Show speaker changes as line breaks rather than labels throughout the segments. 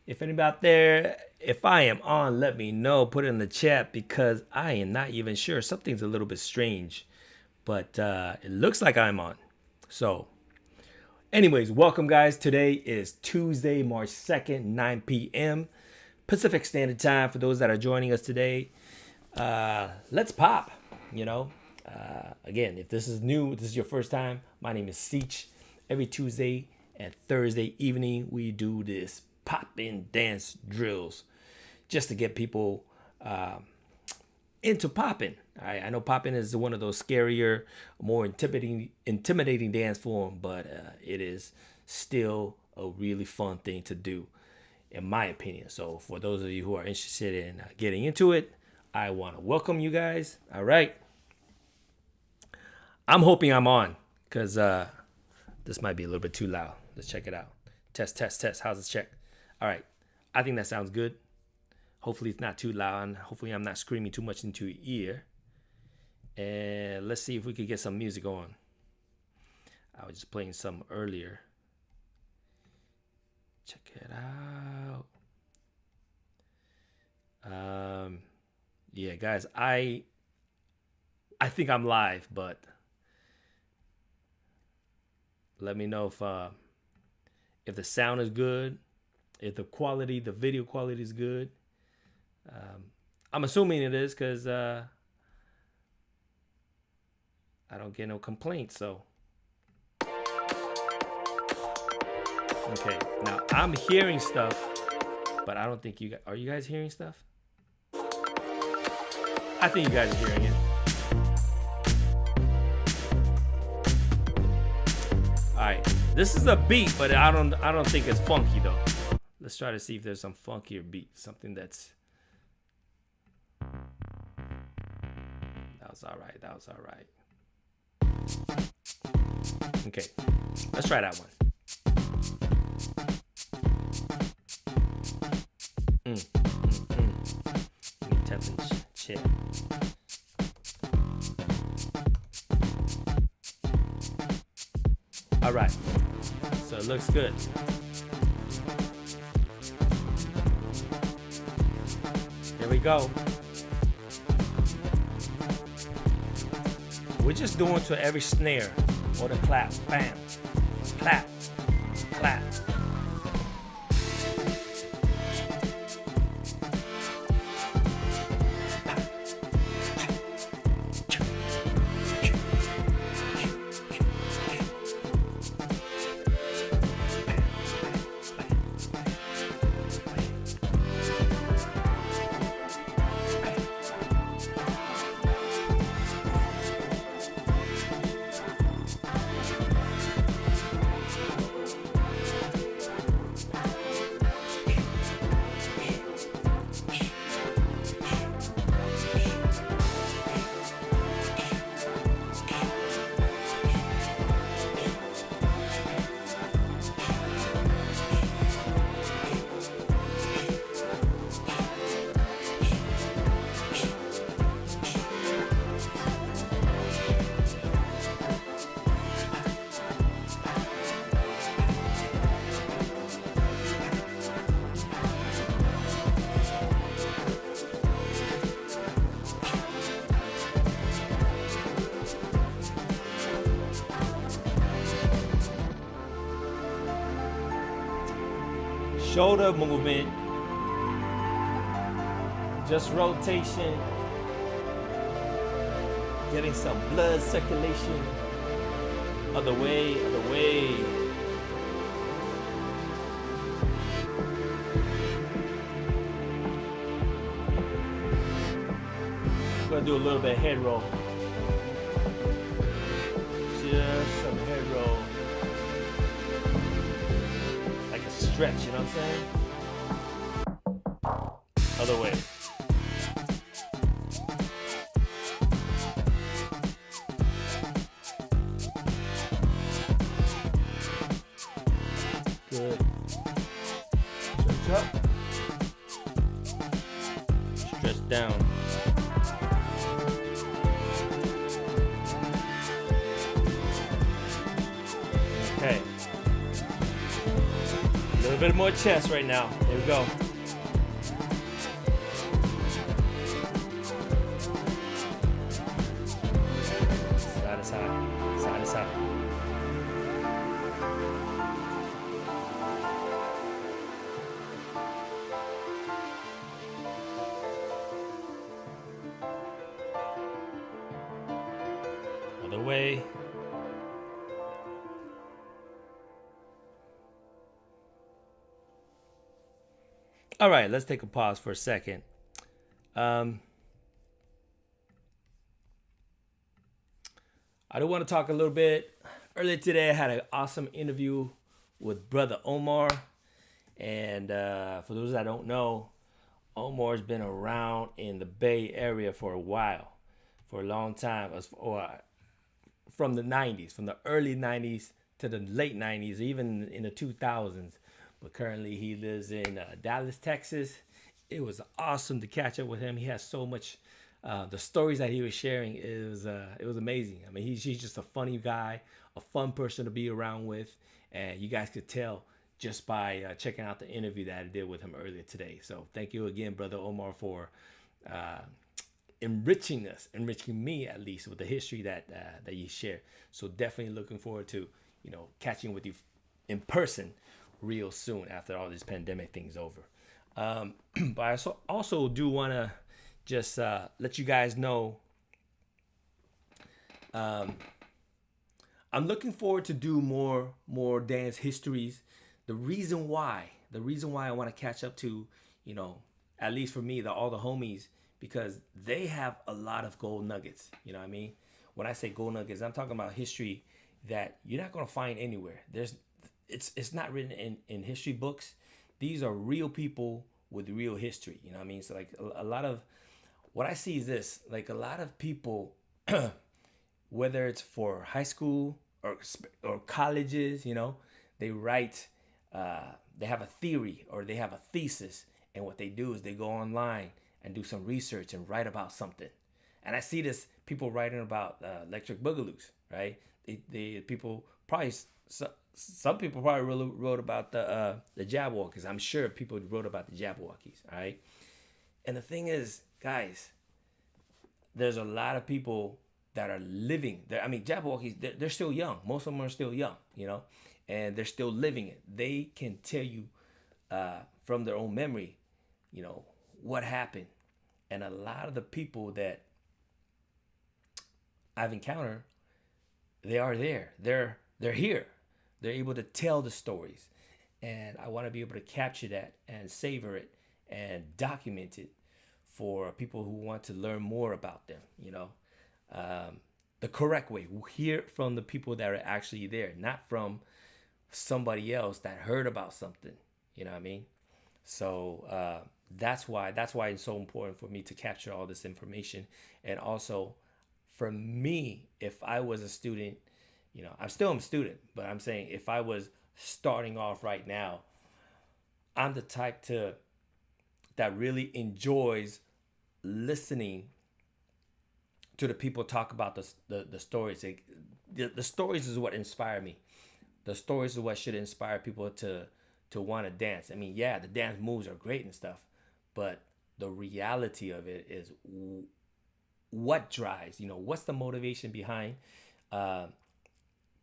If anybody out there, if I am on, let me know. Put it in the chat because I am not even sure. Something's a little bit strange, but it looks like I'm on. So, anyways, welcome guys. Today is Tuesday, March 2nd, 9 p.m. Pacific Standard Time for those that are joining us today. Let's pop, Again, if this is new, this is your first time, my name is Seach. Every Tuesday and Thursday evening, we do this pop-in dance drills just to get people into popping. All right, I know popping is one of those scarier, more intimidating dance form, but it is still a really fun thing to do, in my opinion. So for those of you who are interested in getting into it, I want to welcome you guys. All right. I'm hoping I'm on because this might be a little bit too loud. Let's check it out. Test, test, test. How's this check? All right. I think that sounds good. Hopefully it's not too loud. Hopefully I'm not screaming too much into your ear. And let's see if we could get some music on. I was just playing some earlier. Check it out. Yeah, guys, I think I'm live, but let me know if the sound is good, if the video quality is good. I'm assuming it is because I don't get no complaints. So, okay, now I'm hearing stuff, but I don't think are you guys hearing stuff? I think you guys are hearing it. All right, this is a beat, but I don't think it's funky though. Let's try to see if there's some funkier beat, something that's. That was all right. That was all right. Okay, let's try that one. Let me tap and check. All right, so it looks good. Here we go. We're just doing to every snare or the clap. Bam, clap, clap. Shoulder movement, just rotation, getting some blood circulation. Other way, other way. I'm gonna do a little bit of head roll. Just some head roll. Stretch, you know what I'm saying? Other way. Good. Stretch up. Stretch down. Okay. A little bit little more chest right now. There we go. Side to side. Side to side. Other way. All right, let's take a pause for a second. Um, I do want to talk a little bit. Earlier today, I had an awesome interview with Brother Omar. And for those that don't know, Omar's been around in the Bay Area for a while, for a long time, or from the 90s, from the early 90s to the late 90s, even in the 2000s. But currently he lives in Dallas, Texas. It was awesome to catch up with him. He has so much. The stories that he was sharing it was amazing. I mean, he's just a funny guy, a fun person to be around with, and you guys could tell just by checking out the interview that I did with him earlier today. So thank you again, Brother Omar, for enriching us, enriching me at least with the history that you share. So definitely looking forward to catching with you in person real soon after all this pandemic thing's over. But I also do want to just let you guys know I'm looking forward to do more dance histories. The reason why I want to catch up to, at least for me, all the homies, because they have a lot of gold nuggets. You know what I mean? When I say gold nuggets, I'm talking about history that you're not gonna find anywhere. It's not written in history books. These are real people with real history. You know what I mean? So like a lot of what I see is this: like a lot of people, whether it's for high school or colleges, they write. They have a theory or they have a thesis, and what they do is they go online and do some research and write about something. And I see this people writing about electric boogaloo's, right? They people probably some people probably wrote about the Jabberwockies. I'm sure people wrote about the Jabberwockies, all right? And the thing is, guys, there's a lot of people that are living. I mean, Jabberwockies, they're still young. Most of them are still young, and they're still living it. They can tell you from their own memory, what happened. And a lot of the people that I've encountered, they are there. They're here. They're able to tell the stories, and I want to be able to capture that and savor it and document it for people who want to learn more about them. The correct way. We'll hear from the people that are actually there, not from somebody else that heard about something. You know what I mean? So that's why it's so important for me to capture all this information. And also for me, if I was a student, I'm still a student, but I'm saying if I was starting off right now, I'm the type that really enjoys listening to the people talk about the stories. The stories is what inspire me. The stories is what should inspire people to want to dance. I mean, yeah, the dance moves are great and stuff, but the reality of it is what drives. What's the motivation behind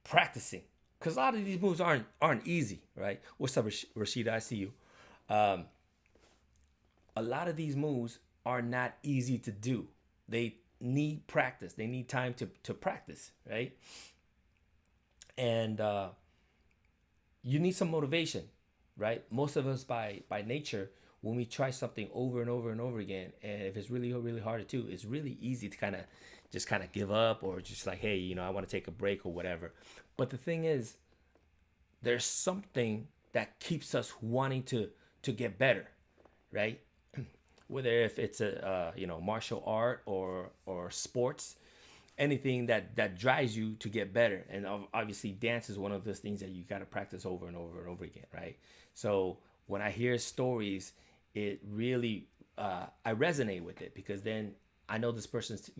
practicing? Because a lot of these moves aren't easy, right? What's up, Rashida? I see you. A lot of these moves are not easy to do. They need practice. They need time to practice, right? And you need some motivation, right? Most of us by nature, when we try something over and over and over again, and if it's really, really hard to do, it's really easy to kind of give up, or just like, hey, I want to take a break or whatever. But the thing is, there's something that keeps us wanting to get better, right? Whether if it's a martial art or sports, anything that drives you to get better. And obviously dance is one of those things that you got to practice over and over and over again, right? So when I hear stories, it really I resonate with it, because then I know this person's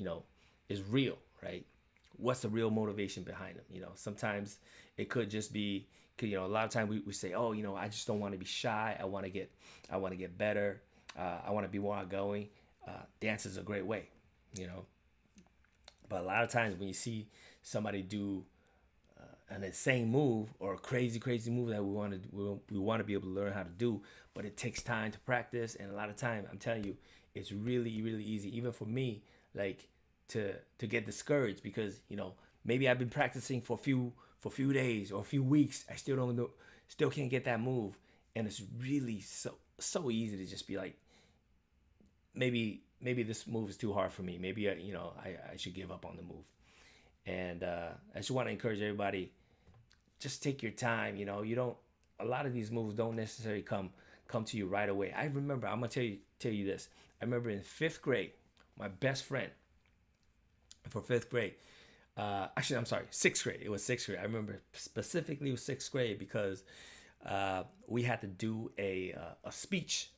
is real, right? What's the real motivation behind them? Sometimes it could just be 'Cause, a lot of times we say, oh, I just don't want to be shy. I want to get better. I want to be more outgoing. Dance is a great way, you know. But a lot of times when you see somebody do an insane move or a crazy, crazy move that we want to be able to learn how to do, but it takes time to practice. And a lot of time, I'm telling you, it's really, really easy, even for me, like to get discouraged because maybe I've been practicing for a few days or a few weeks. I still don't know, still can't get that move, and it's really so easy to just be like, maybe this move is too hard for me. Maybe I should give up on the move. And I just want to encourage everybody, just take your time. You don't. A lot of these moves don't necessarily come to you right away. I remember. I'm gonna tell you this. I remember in fifth grade, my best friend for fifth grade. Actually, I'm sorry, sixth grade. It was sixth grade. I remember specifically it was sixth grade because we had to do a speech.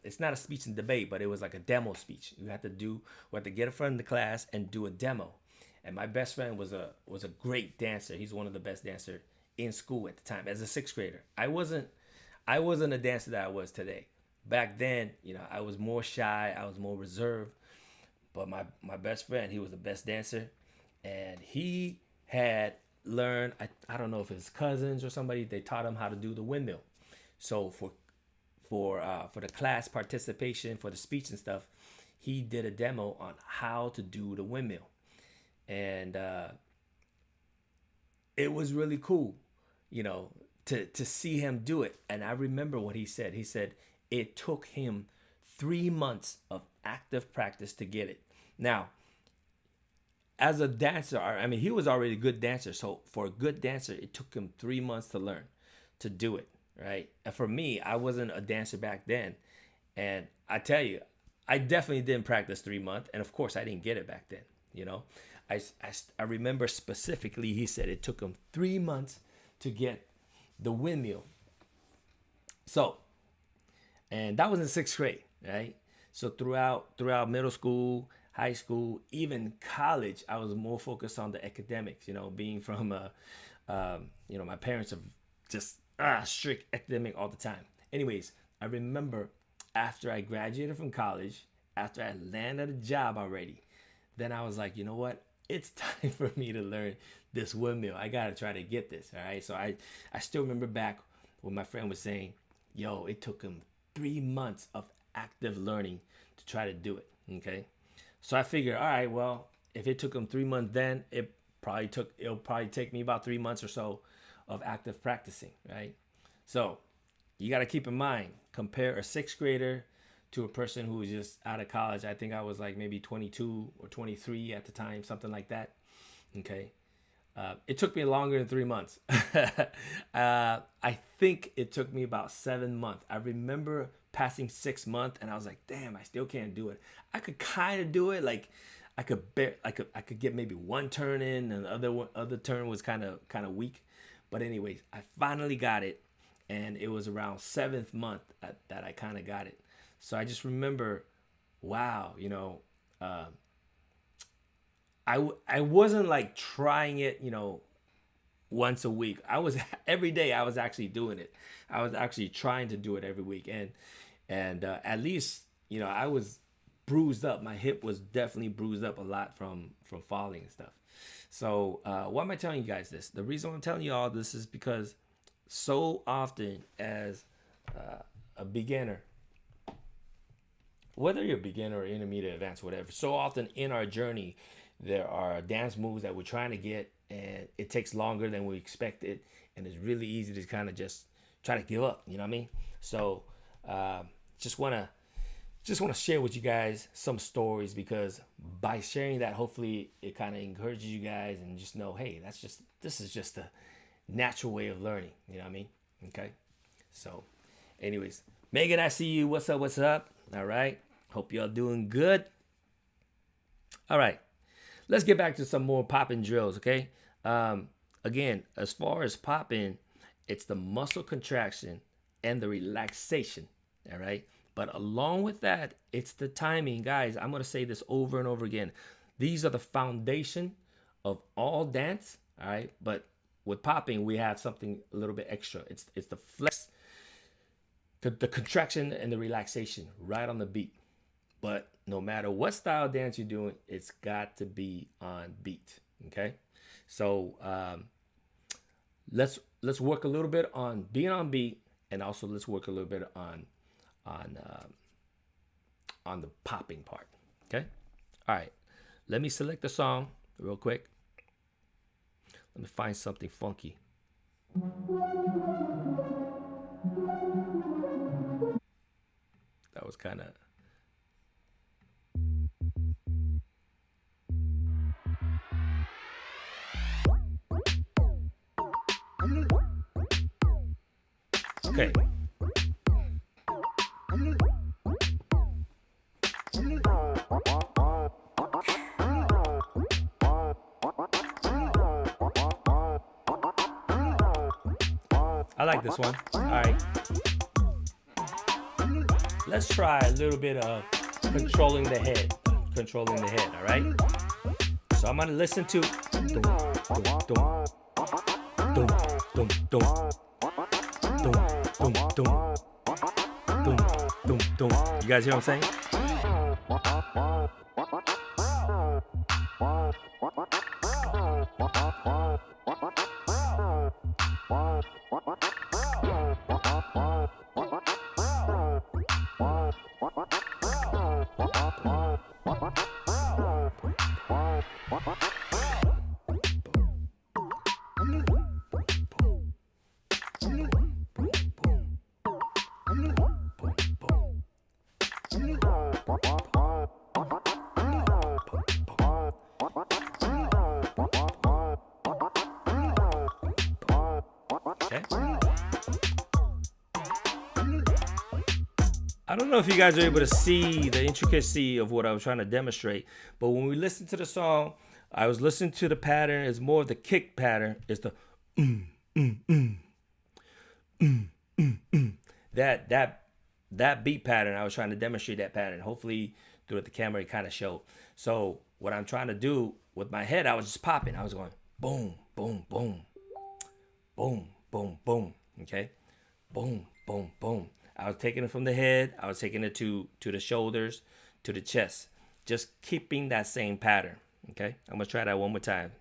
It's not a speech and debate, but it was like a demo speech. We had to get in front of the class and do a demo. And my best friend was a great dancer. He's one of the best dancers in school at the time as a sixth grader. I wasn't a dancer that I was today. Back then, I was more shy. I was more reserved. But my best friend, he was the best dancer, and he had learned. I don't know if his cousins or somebody, they taught him how to do the windmill. So for the class participation for the speech and stuff, he did a demo on how to do the windmill, and it was really cool, to see him do it. And I remember what he said. He said it took him 3 months of active practice to get it. Now, as a dancer, I mean, he was already a good dancer. So for a good dancer, it took him 3 months to learn to do it, right? And for me, I wasn't a dancer back then. And I tell you, I definitely didn't practice 3 months. And of course, I didn't get it back then, you know? I remember specifically, he said it took him 3 months to get the windmill. So, and that was in sixth grade, right? So throughout middle school, high school, even college, I was more focused on the academics. Being from my parents are just strict academic all the time. Anyways, I remember after I graduated from college, after I landed a job already, then I was like, you know what? It's time for me to learn this windmill. I gotta try to get this. All right. So I still remember back when my friend was saying, yo, it took him 3 months of active learning to try to do it. Okay. So I figured, all right, well, if it took him 3 months then, it'll probably take me about 3 months or so of active practicing, right? So you got to keep in mind, compare a sixth grader to a person who was just out of college. I think I was like maybe 22 or 23 at the time, something like that. Okay. It took me longer than 3 months. I think it took me about 7 months. I remember passing 6 months, and I was like, "Damn, I still can't do it." I could kind of do it, like I could get maybe one turn in, and the other turn was kind of weak. But anyways, I finally got it, and it was around seventh month that I kind of got it. So I just remember, wow, I wasn't like trying it, once a week. I was every day. I was actually doing it. I was actually trying to do it every week, and at least I was bruised up. My hip was definitely bruised up a lot from falling and stuff. So why am I telling you guys this? The reason I'm telling you all this is because so often as a beginner, whether you're a beginner or intermediate, advanced, whatever, so often in our journey, there are dance moves that we're trying to get, and it takes longer than we expected, and it's really easy to kind of just try to give up. You know what I mean? So just wanna share with you guys some stories, because by sharing that, hopefully it kind of encourages you guys and just know, hey, this is just a natural way of learning. You know what I mean? Okay. So, anyways, Megan, I see you. What's up? What's up? All right. Hope y'all doing good. All right. Let's get back to some more popping drills, okay? Again, as far as popping, it's the muscle contraction and the relaxation, all right? But along with that, it's the timing. Guys, I'm going to say this over and over again. These are the foundation of all dance, all right? But with popping, we have something a little bit extra. It's the flex, the contraction and the relaxation right on the beat. But no matter what style dance you're doing, it's got to be on beat. Okay, so let's work a little bit on being on beat, and also let's work a little bit on the popping part. Okay, all right. Let me select the song real quick. Let me find something funky. That was kind of. Okay. I like this one. All right. Let's try a little bit of controlling the head. Controlling the head, all right? So I'm gonna listen to dum, dum, dum, dum, dum, dum, dum, dum, dum, dum, dum, dum. You guys hear what I'm saying? I don't know if you guys are able to see the intricacy of what I was trying to demonstrate, but when we listen to the song, I was listening to the pattern. It's more of the kick pattern. It's the that beat pattern. I was trying to demonstrate that pattern. Hopefully, through the camera, it kind of showed. So what I'm trying to do with my head, I was just popping. I was going boom, boom, boom, boom, boom, boom. Okay, boom, boom, boom. I was taking it from the head. I was taking it to the shoulders, to the chest. Just keeping that same pattern. Okay, I'm gonna try that one more time.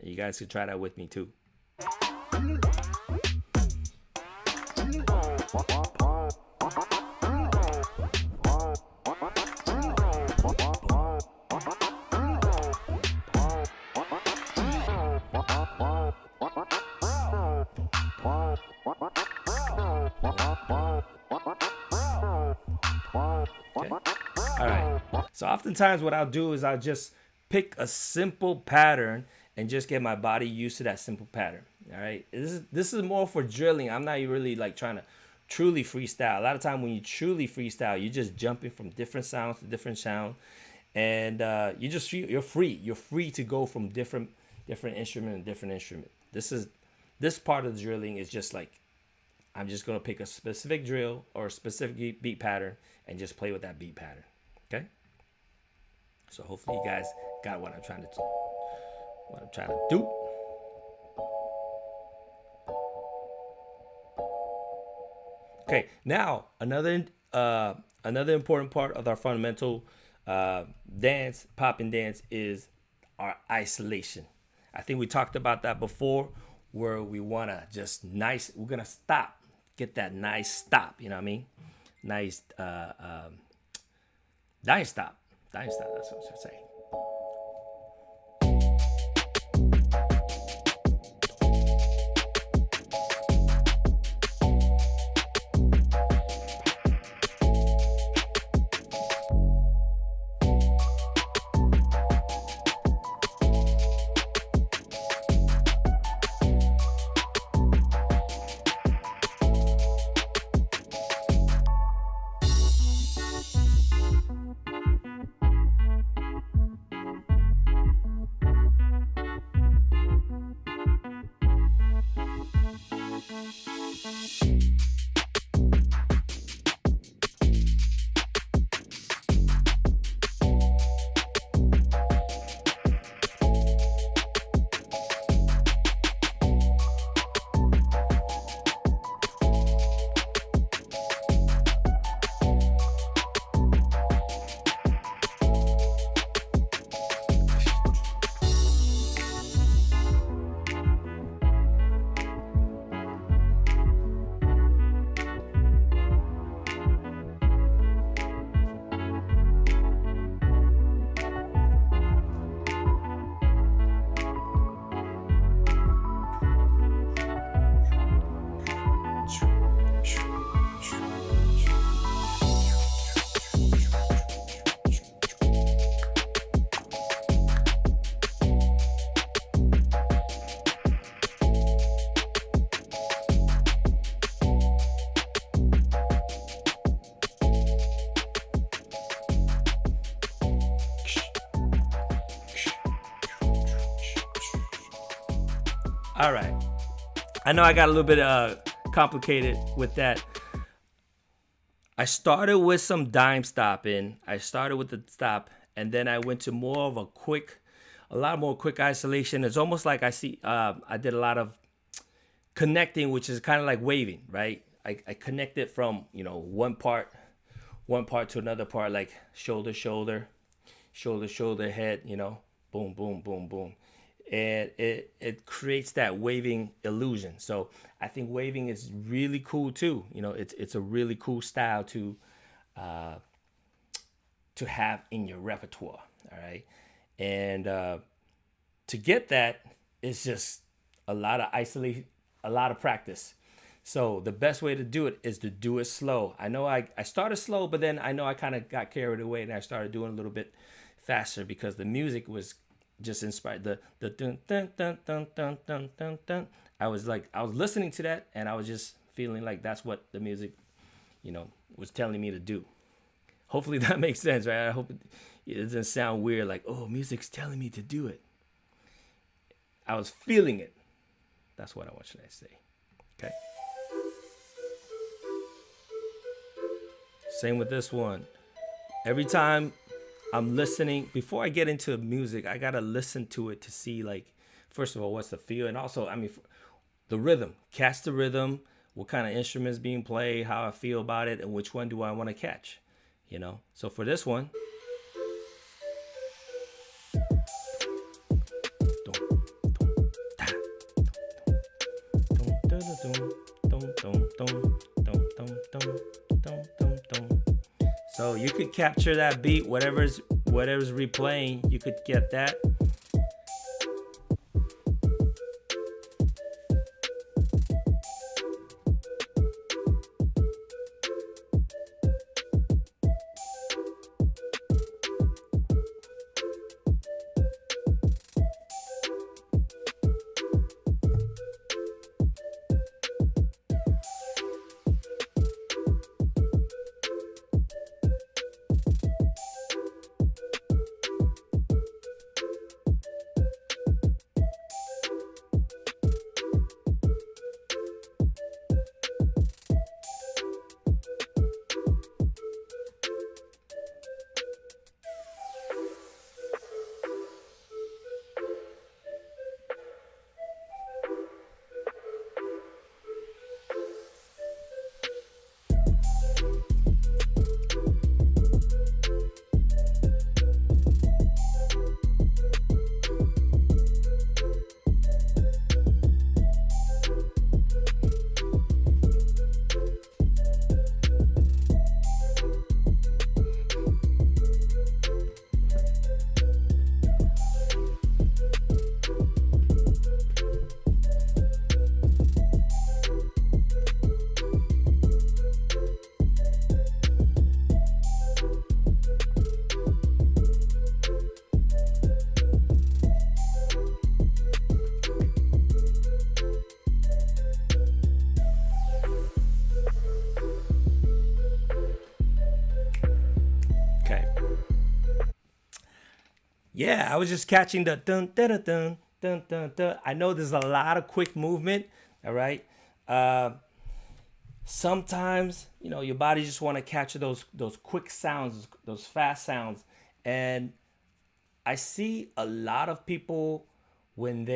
You guys can try that with me too. All right. So oftentimes what I'll do is I'll just pick a simple pattern and just get my body used to that simple pattern. All right. This is more for drilling. I'm not really like trying to truly freestyle. A lot of time when you truly freestyle, you're just jumping from different sounds to different sound, and you're free. You're free to go from different instrument and different instrument. This part of the drilling is just like I'm just gonna pick a specific drill or a specific beat pattern and just play with that beat pattern. Okay. So hopefully you guys got what I'm trying to do. Okay, now another important part of our fundamental dance, popping dance, is our isolation. I think we talked about that before, where we wanna just we're gonna stop, get that nice stop. You know what I mean? Nice dying stop. That's what I was gonna say. All right. I know I got a little bit complicated with that. I started with some dime stopping. I started with the stop, and then I went to more of a lot more quick isolation. It's almost like I did a lot of connecting, which is kind of like waving, right? I connected from one part to another part, like shoulder, shoulder, shoulder, shoulder, head, boom, boom, boom, boom. And it creates that waving illusion. So I think waving is really cool too. It's a really cool style uh, to have in your repertoire. All right, and to get that, it's just a lot of isolation, a lot of practice. So the best way to do it is to do it slow. I know I started slow, but then I know I kind of got carried away and I started doing a little bit faster because the music was just inspired. The dun dun dun dun dun dun dun dun. I was listening to that and I was just feeling like that's what the music, was telling me to do. Hopefully that makes sense, right? I hope it doesn't sound weird like, oh, music's telling me to do it. I was feeling it. That's what I want you to say. Okay. Same with this one. Every time I'm listening, before I get into music, I gotta listen to it to see, like, first of all, what's the feel, and also, the rhythm. Catch the rhythm, what kind of instruments being played, how I feel about it, and which one do I want to catch. So for this one, so you could capture that beat, whatever's replaying, you could get that. Okay. Yeah, I was just catching the dun dun dun dun dun dun dun. I know there's a lot of quick movement. All right. Uh, Sometimes your body just want to capture those quick sounds, those fast sounds, and I see a lot of people when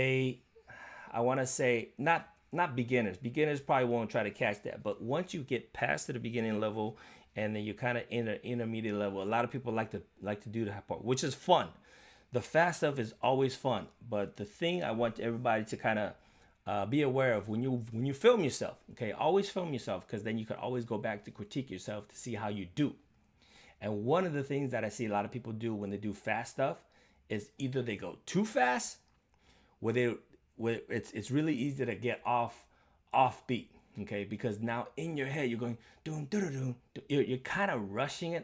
I want to say not beginners. Beginners probably won't try to catch that, but once you get past to the beginning level, and then you're kind of in an intermediate level, a lot of people like to do that part, which is fun. The fast stuff is always fun, but the thing I want everybody to kind of be aware of when you film yourself, okay, always film yourself because then you can always go back to critique yourself to see how you do. And one of the things that I see a lot of people do when they do fast stuff is either they go too fast, where it's really easy to get off beat, okay? Because now in your head you're going dun dun dun dun. You're kind of rushing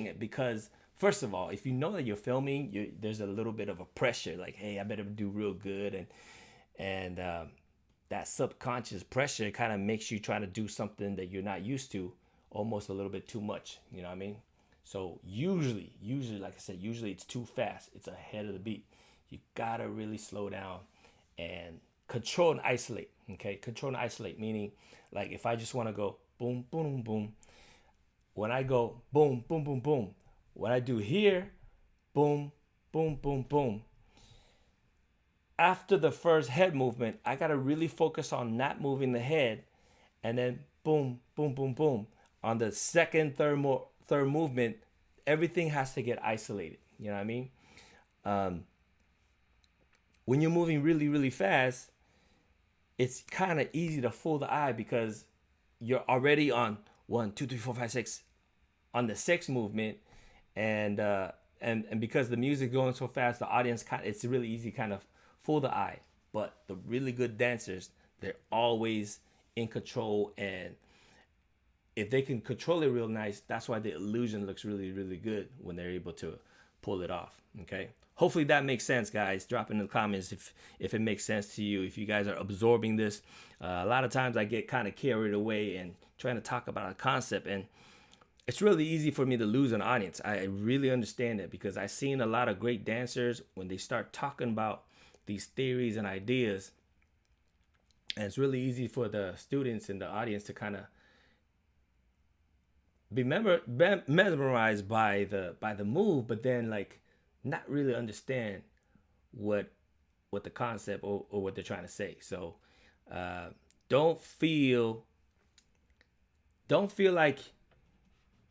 it because first of all, if you know that you're filming, there's a little bit of a pressure, like, hey, I better do real good, and that subconscious pressure kind of makes you try to do something that you're not used to, almost a little bit too much. You know what I mean? So usually, like I said, usually it's too fast. It's ahead of the beat. You gotta really slow down and control and isolate. Okay, control and isolate, meaning like if I just want to go boom, boom, boom, when I go boom, boom, boom, boom, what I do here, boom, boom, boom, boom. After the first head movement, I gotta really focus on not moving the head, and then boom, boom, boom, boom. On the second, third movement, everything has to get isolated. You know what I mean? When you're moving really, really fast, it's kind of easy to fool the eye because you're already on 1, 2, 3, 4, 5, 6 on the sixth movement, and because the music going so fast, the audience it's really easy to kind of fool the eye. But the really good dancers, they're always in control, and if they can control it real nice, that's why the illusion looks really, really good when they're able to pull it off. Okay. Hopefully that makes sense, guys. Drop in the comments if it makes sense to you, if you guys are absorbing this. A lot of times I get kind of carried away and trying to talk about a concept, and it's really easy for me to lose an audience. I really understand it because I've seen a lot of great dancers when they start talking about these theories and ideas, and it's really easy for the students and the audience to kind of be mesmerized by the move, but then like not really understand what the concept or what they're trying to say. So don't feel like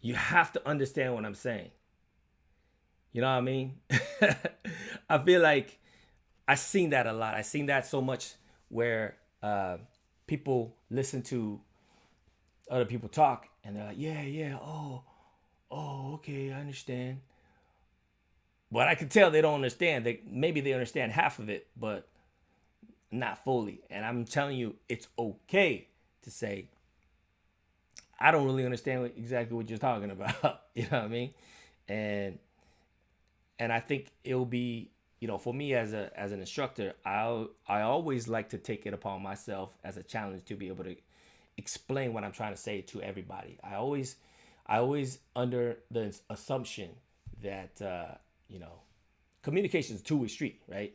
you have to understand what I'm saying. You know what I mean? I feel like I've seen that a lot. I've seen that so much where people listen to other people talk and they're like, yeah, oh, okay, I understand. But I can tell they don't understand. Maybe they understand half of it, but not fully. And I'm telling you, it's okay to say, I don't really understand exactly what you're talking about. You know what I mean? And I think it'll be, for me as an instructor, I always like to take it upon myself as a challenge to be able to explain what I'm trying to say to everybody. I always under the assumption that communication is a two-way street, right?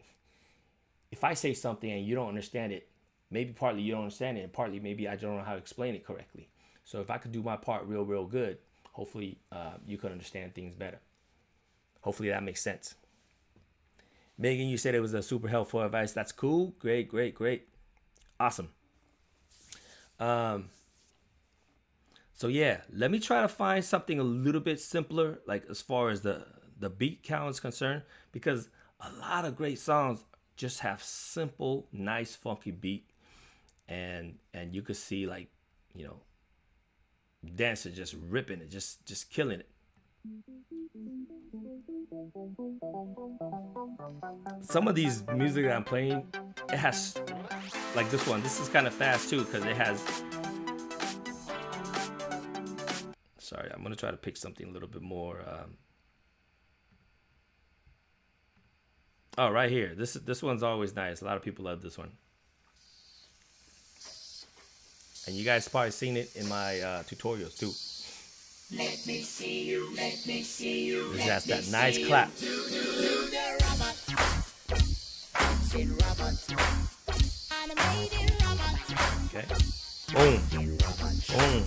If I say something and you don't understand it, maybe partly you don't understand it, and partly maybe I don't know how to explain it correctly. So if I could do my part real good, hopefully you could understand things better. Hopefully that makes sense. Megan, you said it was a super helpful advice. That's cool. Great. Awesome. So yeah, let me try to find something a little bit simpler, like as far as the beat count is concerned, because a lot of great songs just have simple, nice, funky beat, and you could see like, dancer just ripping it, just killing it. Some of these music that I'm playing, it has, like this one, this is kind of fast too, because it has, sorry, I'm gonna try to pick something a little bit more oh, right here, this one's always nice. A lot of people love this one, and you guys probably seen it in my tutorials too. Let me see you, let me see you. This has that nice clap. Okay. Boom. Boom.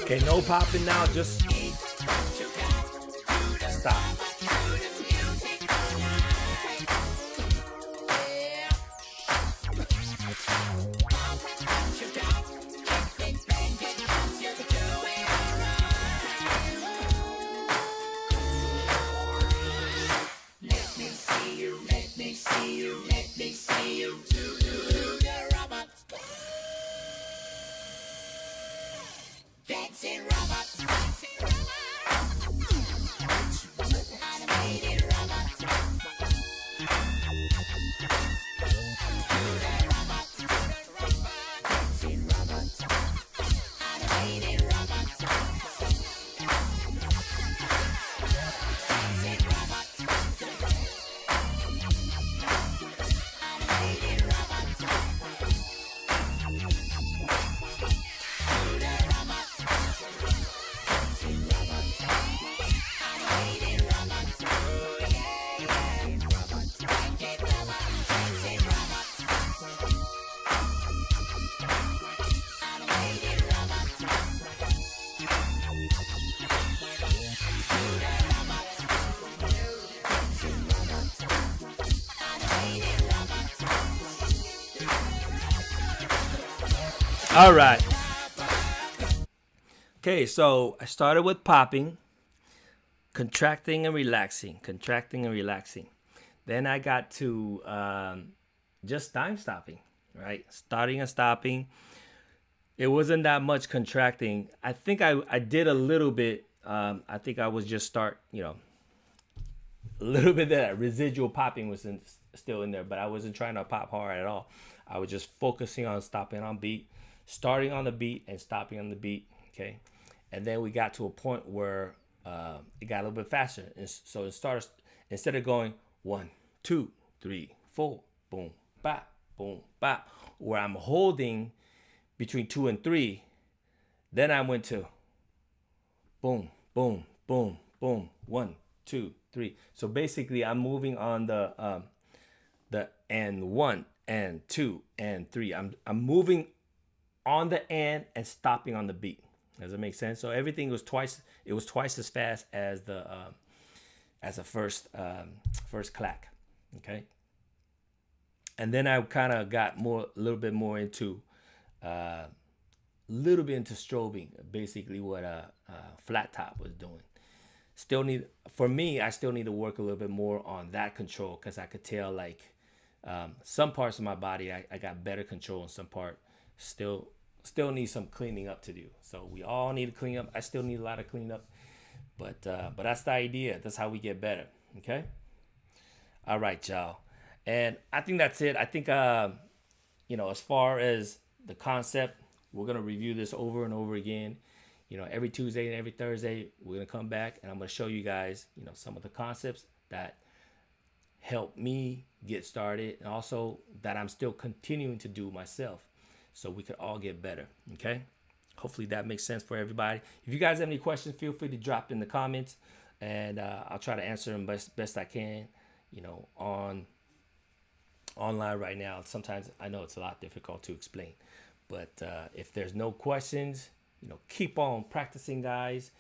Okay, no popping now, just stop. All right. Okay, so I started with popping, contracting and relaxing, contracting and relaxing. Then I got to just time stopping, right? Starting and stopping. It wasn't that much contracting. I think I did a little bit. I think I was just a little bit of that residual popping was still in there, but I wasn't trying to pop hard at all. I was just focusing on stopping on beat, starting on the beat and stopping on the beat. Okay, and then we got to a point where it got a little bit faster, and so it started instead of going 1, 2, 3, 4, boom, bop, boom, bop, where I'm holding between 2 and 3. Then I went to boom, boom, boom, boom, 1, 2, 3. So basically, I'm moving on the and 1 and 2 and 3. I'm moving on the and stopping on the beat. Does it make sense? So everything was twice. It was twice as fast as the first clack. Okay. And then I kind of got a little bit more into strobing, basically what Flat Top was doing. I still need to work a little bit more on that control, because I could tell like some parts of my body I got better control, and some part still need some cleaning up to do. So we all need to clean up. I still need a lot of cleanup, but that's the idea. That's how we get better. Okay. All right, y'all. And I think that's it. I think as far as the concept, we're gonna review this over and over again. Every Tuesday and every Thursday, we're gonna come back and I'm gonna show you guys, some of the concepts that help me get started, and also that I'm still continuing to do myself, so we could all get better. Okay. Hopefully that makes sense for everybody. If you guys have any questions, feel free to drop in the comments, and I'll try to answer them best I can. Online right now, sometimes I know it's a lot difficult to explain, but if there's no questions, keep on practicing, guys.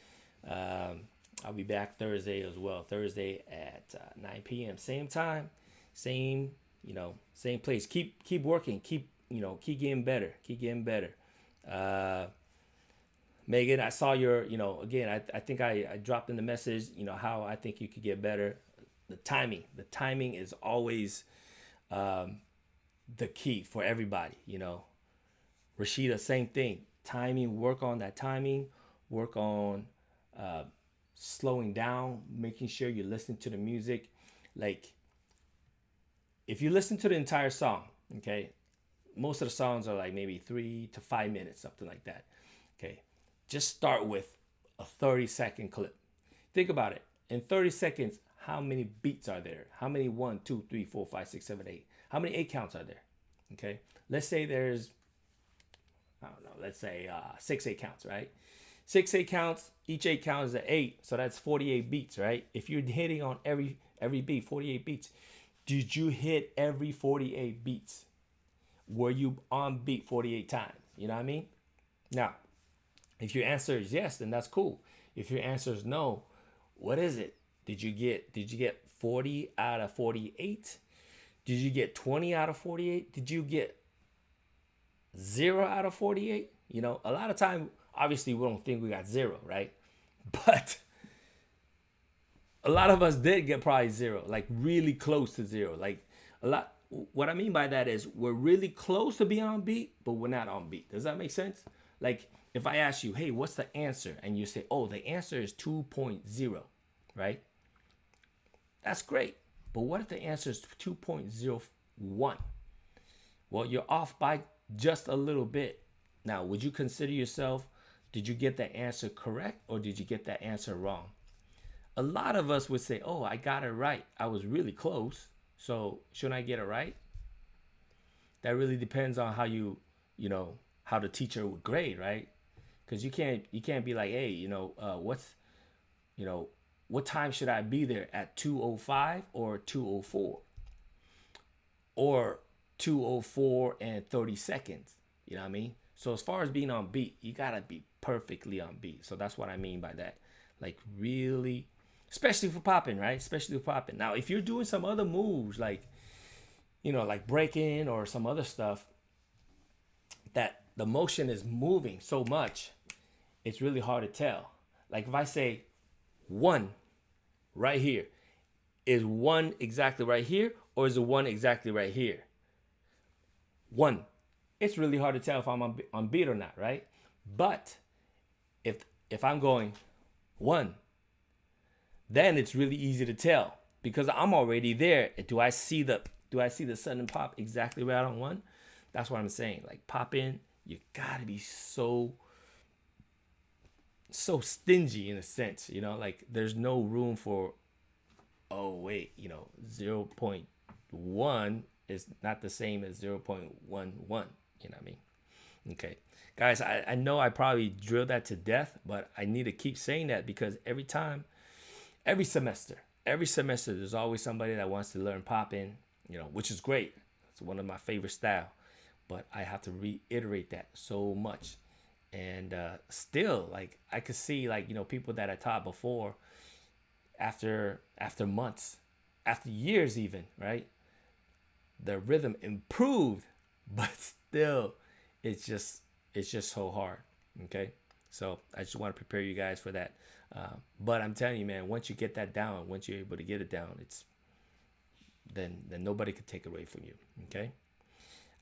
I'll be back Thursday as well. Thursday at 9 p.m. Same time, same place. Keep working. Keep getting better. Keep getting better. Megan, I saw your, again, I think I dropped in the message, how I think you could get better. The timing is always the key for everybody. Rashida, same thing. Timing, work on that timing, work on slowing down, making sure you're listening to the music. Like, if you listen to the entire song, okay, most of the songs are like maybe 3 to 5 minutes, something like that. Okay, just start with a 30-second clip. Think about it. In 30 seconds, how many beats are there? How many 1, 2, 3, 4, 5, 6, 7, 8? How many 8 counts are there? Okay, let's say there's, I don't know, let's say 6 8 counts, right? 6 8 counts, each 8 count is an 8, so that's 48 beats, right? If you're hitting on every beat, 48 beats, did you hit every 48 beats? Were you on beat 48 times? You know what I mean? Now, If your answer is yes, then that's cool. If your answer is no, what is it? Did you get 40 out of 48? Did you get 20 out of 48? Did you get 0 out of 48? A lot of time, obviously, we don't think we got 0, right? But a lot of us did get probably 0, like really close to 0. Like a lot. What I mean by that is we're really close to being on beat, but we're not on beat. Does that make sense? Like if I ask you, hey, what's the answer? And you say, oh, the answer is 2.0, right? That's great. But what if the answer is 2.01? Well, you're off by just a little bit. Now, would you consider yourself, did you get that answer correct or did you get that answer wrong? A lot of us would say, oh, I got it right. I was really close. So shouldn't I get it right? That really depends on how the teacher would grade, right? Because you can't be like, hey, what time should I be there at 2:05 or 2:04 or 2:04 and 30 seconds? You know what I mean? So as far as being on beat, you gotta be perfectly on beat. So that's what I mean by that. Like really, especially for popping, right? Especially for popping. Now, if you're doing some other moves like breaking or some other stuff that the motion is moving so much, it's really hard to tell. Like if I say one right here, is one exactly right here or is it one exactly right here? One. It's really hard to tell if I'm on beat or not, right? But if I'm going one, then it's really easy to tell because I'm already there. Do I see the sudden pop exactly right on one? That's what I'm saying. Like pop in, you gotta be so stingy in a sense, like there's no room for, oh wait, 0.1 is not the same as 0.11. You know what I mean? Okay. Guys, I know I probably drilled that to death, but I need to keep saying that because every semester, there's always somebody that wants to learn pop in, which is great. It's one of my favorite style, but I have to reiterate that so much. And still, like I could see, like people that I taught before, after months, after years, even right, the rhythm improved, but still, it's just so hard. Okay, so I just want to prepare you guys for that. But I'm telling you, man, once you get that down, once you're able to get it down, it's then nobody could take it away from you. Okay.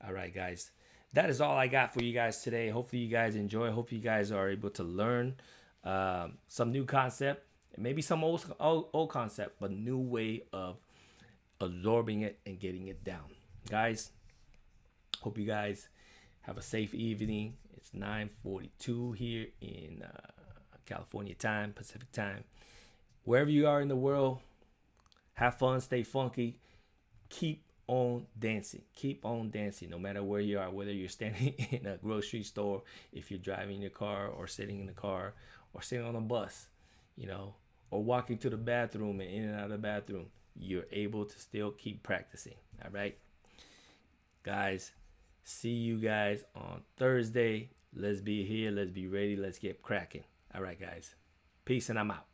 All right, guys. That is all I got for you guys today. Hopefully you guys enjoy. Hopefully you guys are able to learn some new concept, maybe some old concept, but new way of absorbing it and getting it down. Guys, hope you guys have a safe evening. It's 9:42 here in California time, Pacific time. Wherever you are in the world, have fun, stay funky, keep on dancing. Keep on dancing no matter where you are, whether you're standing in a grocery store, if you're driving your car or sitting in the car or sitting on a bus, or walking to the bathroom and in and out of the bathroom, you're able to still keep practicing. All right, guys, see you guys on Thursday. Let's be here. Let's be ready. Let's get cracking. All right, guys. Peace and I'm out.